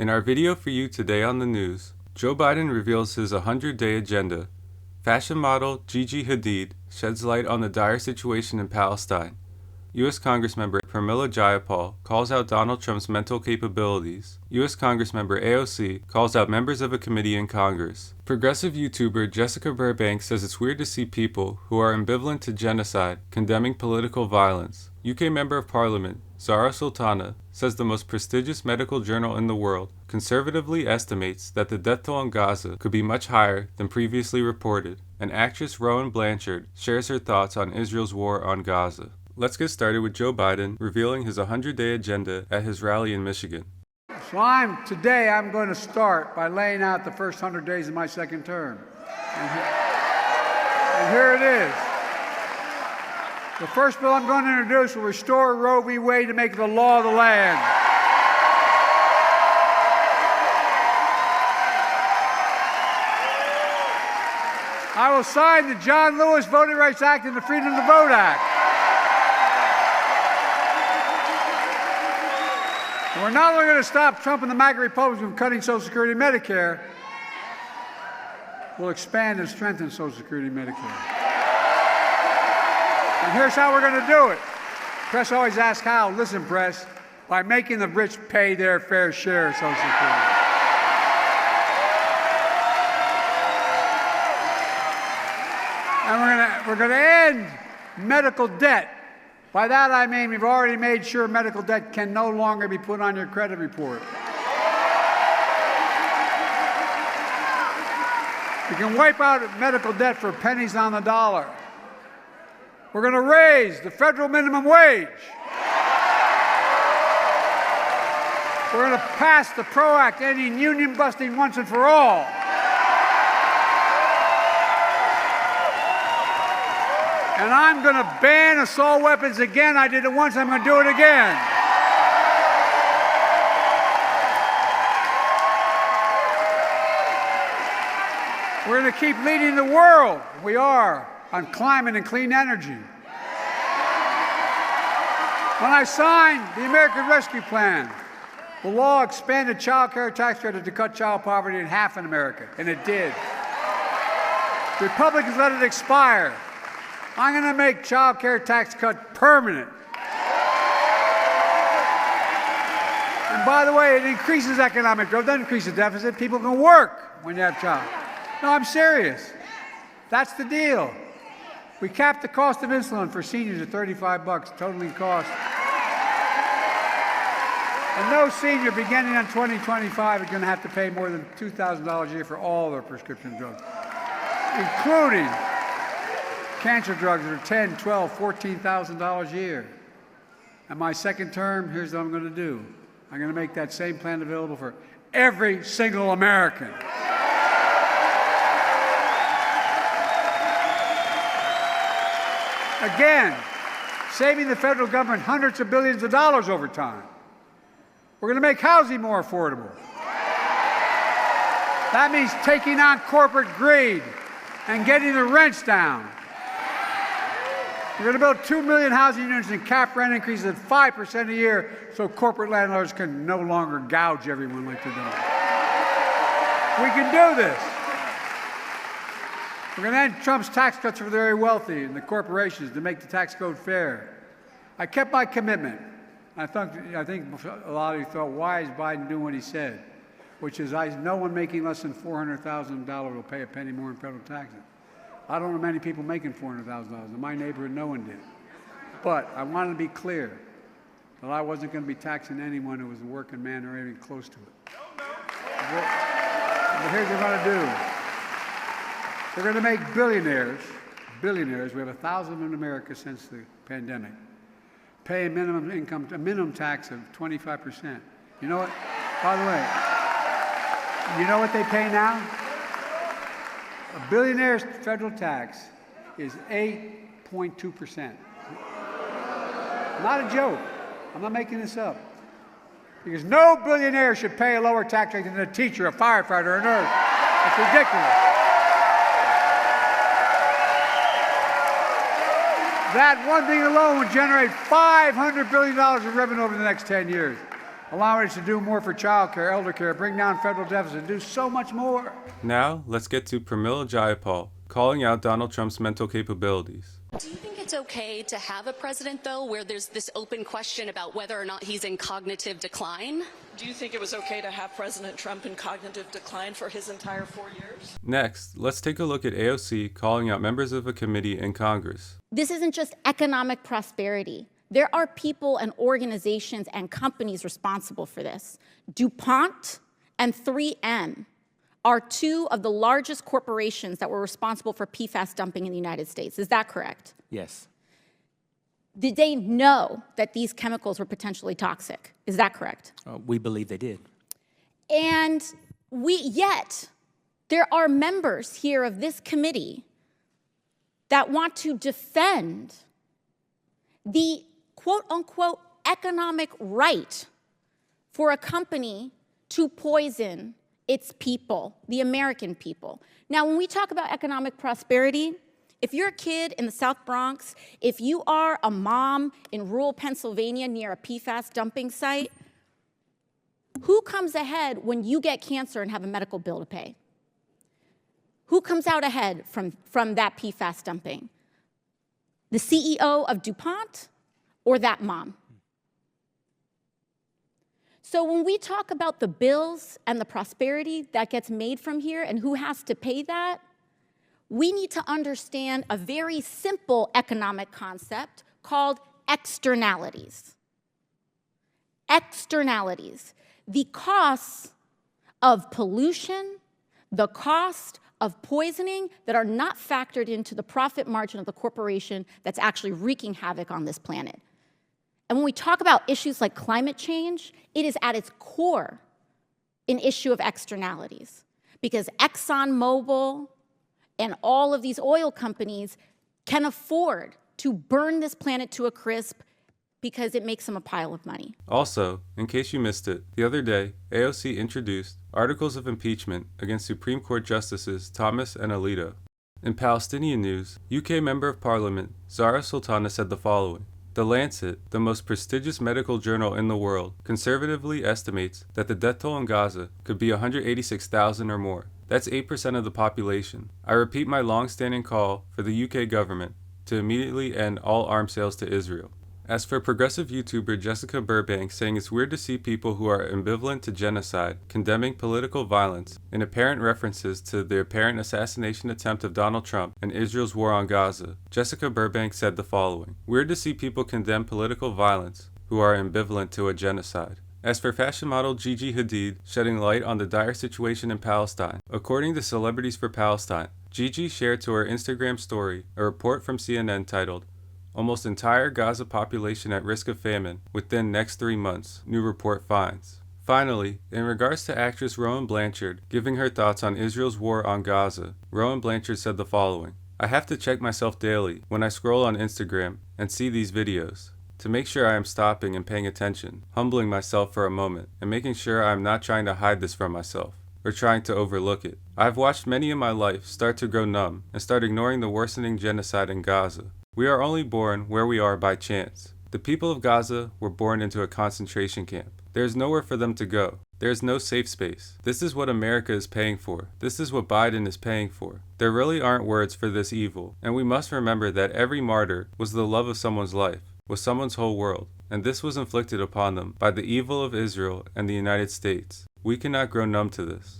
In our video for you today on the news, Joe Biden reveals his 100-day agenda. Fashion model Gigi Hadid sheds light on the dire situation in Palestine. U.S. Congressmember Pramila Jayapal calls out Donald Trump's mental capabilities. U.S. Congressmember AOC calls out members of a committee in Congress. Progressive YouTuber Jessica Burbank says it's weird to see people who are ambivalent to genocide condemning political violence. UK Member of Parliament Zara Sultana says the most prestigious medical journal in the world conservatively estimates that the death toll in Gaza could be much higher than previously reported. And actress Rowan Blanchard shares her thoughts on Israel's war on Gaza. Let's get started with Joe Biden revealing his 100-day agenda at his rally in Michigan. So today I'm going to start by laying out the first 100 days of my second term. And here it is. The first bill I'm going to introduce will restore Roe v. Wade to make it the law of the land. I will sign the John Lewis Voting Rights Act and the Freedom to Vote Act. We're not only going to stop Trump and the MAGA Republicans from cutting Social Security and Medicare, we'll expand and strengthen Social Security and Medicare. And here's how we're going to do it. Press always asks how. Listen, press, by making the rich pay their fair share of Social Security. And we're going to end medical debt. By that I mean we've already made sure medical debt can no longer be put on your credit report. We can wipe out medical debt for pennies on the dollar. We're going to raise the federal minimum wage. We're going to pass the PRO Act, ending union busting once and for all. And I'm going to ban assault weapons again. I did it once, I'm going to do it again. We're going to keep leading the world. We are on climate and clean energy. When I signed the American Rescue Plan, the law expanded child care tax credit to cut child poverty in half in America, and it did. Republicans let it expire. I'm going to make child care tax cut permanent. And by the way, it increases economic growth, doesn't increase the deficit. People can work when you have child. No, I'm serious. That's the deal. We capped the cost of insulin for seniors at $35, totally cost. And no senior beginning on 2025 is going to have to pay more than $2,000 a year for all their prescription drugs, including cancer drugs that are $10,000, $12,000, $14,000 a year. And my second term, here's what I'm going to do. I'm going to make that same plan available for every single American. Again, saving the federal government hundreds of billions of dollars over time. We're going to make housing more affordable. That means taking on corporate greed and getting the rents down. We're going to build 2 million housing units and cap rent increases at 5% a year so corporate landlords can no longer gouge everyone like they're doing. We can do this. We're going to end Trump's tax cuts for the very wealthy and the corporations to make the tax code fair. I kept my commitment. I think a lot of you thought, why is Biden doing what he said? Which is, no one making less than $400,000 will pay a penny more in federal taxes. I don't know many people making $400,000. In my neighborhood, no one did. But I wanted to be clear that I wasn't going to be taxing anyone who was a working man or even close to it. But here's what we're going to do. We're going to make billionaires, we have 1,000 in America since the pandemic, pay a minimum tax of 25%. You know what? By the way, you know what they pay now? A billionaire's federal tax is 8.2%. Not a joke. I'm not making this up. Because no billionaire should pay a lower tax rate than a teacher, a firefighter, a nurse. It's ridiculous. That one thing alone would generate $500 billion in revenue over the next 10 years. allowing us to do more for child care, elder care, bring down federal deficit, do so much more. Now, let's get to Pramila Jayapal calling out Donald Trump's mental capabilities. Do you think it's okay to have a president, though, where there's this open question about whether or not he's in cognitive decline? Do you think it was okay to have President Trump in cognitive decline for his entire 4 years? Next, let's take a look at AOC calling out members of a committee in Congress. This isn't just economic prosperity. There are people and organizations and companies responsible for this. DuPont and 3M are two of the largest corporations that were responsible for PFAS dumping in the United States. Is that correct? Yes. Did they know that these chemicals were potentially toxic? Is that correct? We believe they did. And yet, there are members here of this committee that want to defend the quote-unquote economic right for a company to poison its people, the American people. Now, when we talk about economic prosperity, if you're a kid in the South Bronx, if you are a mom in rural Pennsylvania near a PFAS dumping site, who comes ahead when you get cancer and have a medical bill to pay? Who comes out ahead from that PFAS dumping? The CEO of DuPont or that mom? So when we talk about the bills and the prosperity that gets made from here and who has to pay that, we need to understand a very simple economic concept called externalities. Externalities, the costs of pollution, the cost of poisoning that are not factored into the profit margin of the corporation that's actually wreaking havoc on this planet. And when we talk about issues like climate change, it is at its core an issue of externalities, because ExxonMobil and all of these oil companies can afford to burn this planet to a crisp because it makes them a pile of money. Also, in case you missed it, the other day, AOC introduced articles of impeachment against Supreme Court Justices Thomas and Alito. In Palestinian news, UK Member of Parliament Zara Sultana said the following: The Lancet, the most prestigious medical journal in the world, conservatively estimates that the death toll in Gaza could be 186,000 or more. That's 8% of the population. I repeat my long-standing call for the UK government to immediately end all arms sales to Israel. As for progressive YouTuber Jessica Burbank saying it's weird to see people who are ambivalent to genocide condemning political violence in apparent references to the apparent assassination attempt of Donald Trump and Israel's war on Gaza, Jessica Burbank said the following: Weird to see people condemn political violence who are ambivalent to a genocide. As for fashion model Gigi Hadid shedding light on the dire situation in Palestine, according to Celebrities for Palestine, Gigi shared to her Instagram story a report from CNN titled, Almost entire Gaza population at risk of famine within next 3 months, new report finds. Finally, in regards to actress Rowan Blanchard giving her thoughts on Israel's war on Gaza, Rowan Blanchard said the following: I have to check myself daily when I scroll on Instagram and see these videos to make sure I am stopping and paying attention, humbling myself for a moment, and making sure I am not trying to hide this from myself or trying to overlook it. I've watched many in my life start to grow numb and start ignoring the worsening genocide in Gaza. We are only born where we are by chance. The people of Gaza were born into a concentration camp. There is nowhere for them to go. There is no safe space. This is what America is paying for. This is what Biden is paying for. There really aren't words for this evil, and we must remember that every martyr was the love of someone's life, was someone's whole world, and this was inflicted upon them by the evil of Israel and the United States. We cannot grow numb to this.